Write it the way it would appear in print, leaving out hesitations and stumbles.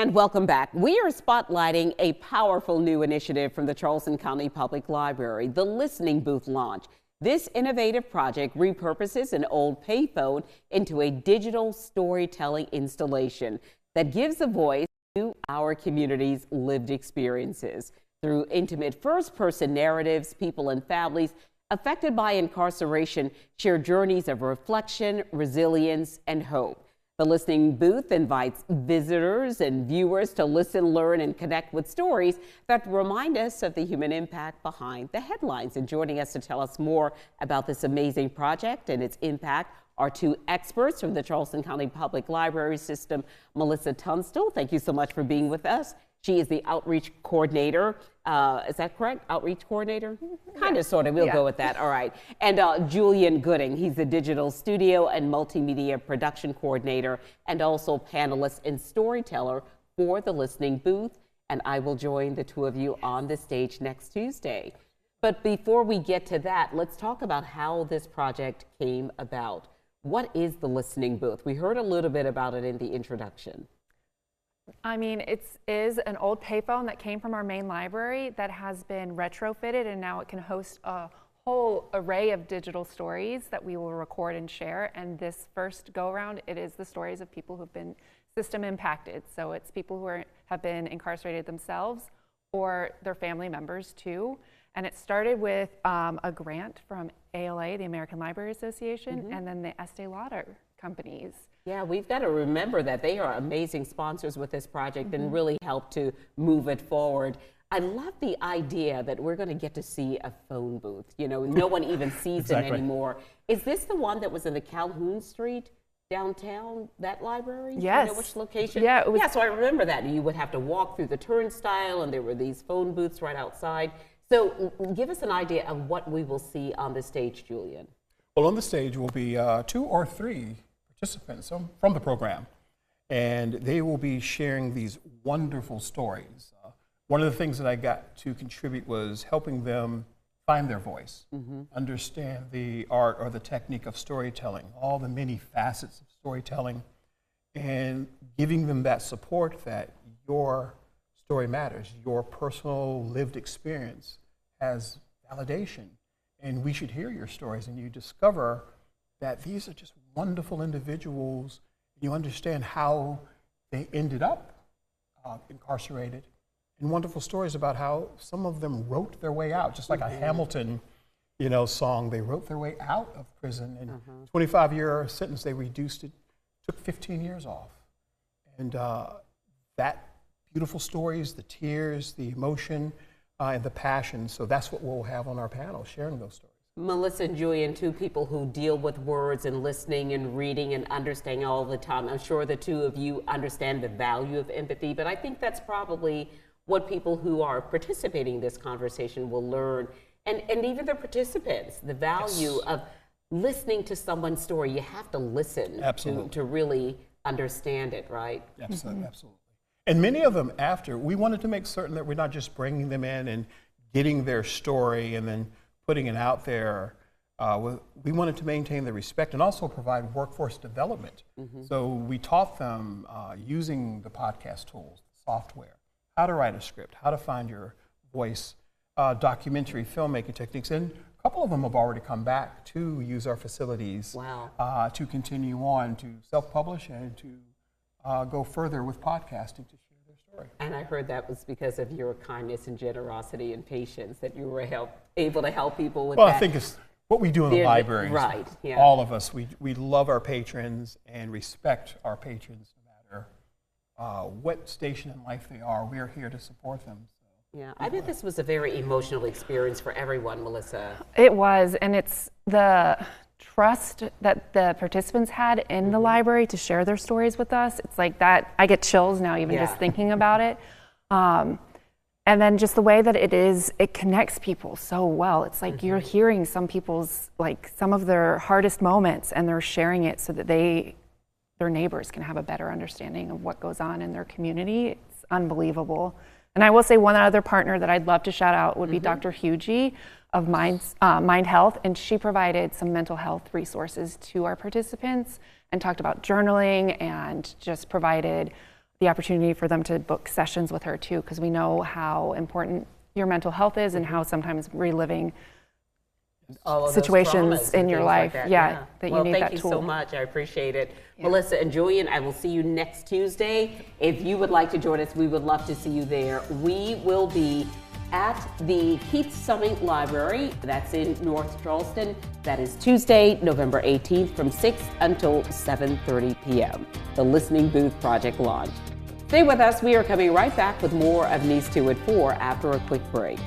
And welcome back. We are spotlighting a powerful new initiative from the Charleston County Public Library, the Listening Booth launch. This innovative project repurposes an old payphone into a digital storytelling installation that gives a voice to our community's lived experiences. Through intimate first-person narratives, people and families affected by incarceration share journeys of reflection, resilience, and hope. The Listening Booth invites visitors and viewers to listen, learn, and connect with stories that remind us of the human impact behind the headlines. And joining us to tell us more about this amazing project and its impact are two experts from the Charleston County Public Library System. Melissa Tunstall, thank you so much for being with us. She is the outreach coordinator. Is that correct? Outreach coordinator? Kind of, sort of. We'll go with that. All right. And Julian Gooding. He's the digital studio and multimedia production coordinator and also panelist and storyteller for the Listening Booth. And I will join the two of you on the stage next Tuesday. But before we get to that, let's talk about how this project came about. What is the Listening Booth? We heard a little bit about it in the introduction. I mean, it is an old payphone that came from our main library that has been retrofitted, and now it can host a whole array of digital stories that we will record and share. And this first go around, it is the stories of people who've been system impacted. So it's people who have been incarcerated themselves or their family members too. And it started with a grant from ALA, the American Library Association, and then the Estee Lauder companies. Yeah, we've got to remember that they are amazing sponsors with this project and really help to move it forward. I love the idea that we're going to get to see a phone booth. You know, no one even sees them anymore. Is this the one that was in the Calhoun Street downtown, that library? Yes. You know which location? Yeah, it was. Yeah, so I remember that. You would have to walk through the turnstile and there were these phone booths right outside. So give us an idea of what we will see on the stage, Julian. Well, on the stage will be 2 or 3 participants from the program, and they will be sharing these wonderful stories. One of the things that I got to contribute was helping them find their voice, understand the art or the technique of storytelling, all the many facets of storytelling, and giving them that support that your story matters. Your personal lived experience has validation, and we should hear your stories, and you discover that these are just wonderful individuals. You understand how they ended up incarcerated, and wonderful stories about how some of them wrote their way out, just like a Hamilton, you know, song. They wrote their way out of prison, and 25-year sentence they reduced it, took 15 years off, and that beautiful stories, the tears, the emotion, and the passion. So that's what we'll have on our panel, sharing those stories. Melissa and Julian, two people who deal with words and listening and reading and understanding all the time. I'm sure the two of you understand the value of empathy, but I think that's probably what people who are participating in this conversation will learn. And even the participants, the value of listening to someone's story. You have to listen to really understand it, right? Absolutely, absolutely. And many of them we wanted to make certain that we're not just bringing them in and getting their story and then putting it out there. We wanted to maintain the respect and also provide workforce development. So we taught them using the podcast tools, the software, how to write a script, how to find your voice, documentary filmmaking techniques. And a couple of them have already come back to use our facilities to continue on to self-publish and to go further with podcasting to share their story. And I heard that was because of your kindness and generosity and patience that you were able to help people with that. Well, I think it's what we do in the libraries. Right, yeah. All of us, we love our patrons and respect our patrons no matter what station in life they are. We are here to support them. So. Yeah, I bet this was a very emotional experience for everyone, Melissa. It was, and it's the trust that the participants had in the library to share their stories with us. It's like that, I get chills now even just thinking about it. And then just the way that it connects people so well. It's like you're hearing some people's, like some of their hardest moments, and they're sharing it so that their neighbors can have a better understanding of what goes on in their community. It's unbelievable. And I will say one other partner that I'd love to shout out would be Dr. Hugie of Mind Health, and she provided some mental health resources to our participants and talked about journaling and just provided the opportunity for them to book sessions with her too, because we know how important your mental health is and how sometimes reliving situations in your life, that you need that tool. Thank you so much. I appreciate it. Melissa and Julian, I will see you next Tuesday. If you would like to join us, we would love to see you there. We will be at the Keith Summing Library. That's in North Charleston. That is Tuesday, November 18th from 6 until 7:30 p.m. The Listening Booth Project launch. Stay with us. We are coming right back with more of News 2 at 4 after a quick break.